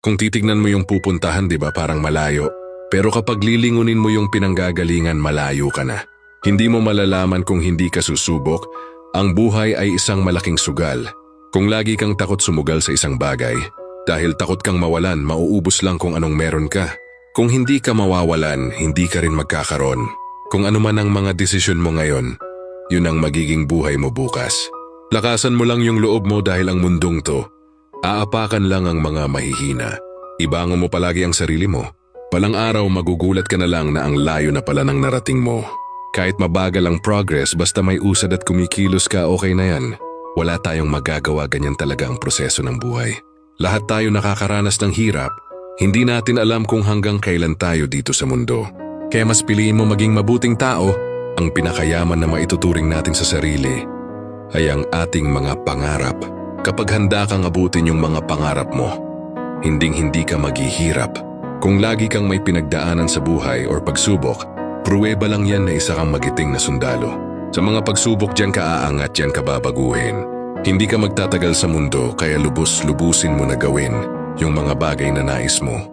Kung titignan mo yung pupuntahan, di ba parang malayo? Pero kapag lilingunin mo yung pinanggagalingan, malayo ka na. Hindi mo malalaman kung hindi ka susubok. Ang buhay ay isang malaking sugal. Kung lagi kang takot sumugal sa isang bagay, dahil takot kang mawalan, mauubos lang kung anong meron ka. Kung hindi ka mawawalan, hindi ka rin magkakaroon. Kung ano man ang mga desisyon mo ngayon, yun ang magiging buhay mo bukas. Lakasan mo lang yung loob mo dahil ang mundong to, aapakan lang ang mga mahihina. Ibangon mo palagi ang sarili mo. Palang araw magugulat ka na lang na ang layo na pala ng narating mo. Kahit mabagal ang progress, basta may usad at kumikilos ka, okay na yan. Wala tayong magagawa, ganyan talaga ang proseso ng buhay. Lahat tayo nakakaranas ng hirap, hindi natin alam kung hanggang kailan tayo dito sa mundo. Kaya mas piliin mo maging mabuting tao. Ang pinakayaman na maituturing natin sa sarili ay ang ating mga pangarap. Kapag handa kang abutin yung mga pangarap mo, hinding-hindi ka maghihirap. Kung lagi kang may pinagdaanan sa buhay or pagsubok, pruweba lang yan na isa kang magiting na sundalo. Sa mga pagsubok, diyan ka aangat, diyan ka babaguhin. Hindi ka magtatagal sa mundo, kaya lubos-lubusin mo na gawin yung mga bagay na nais mo.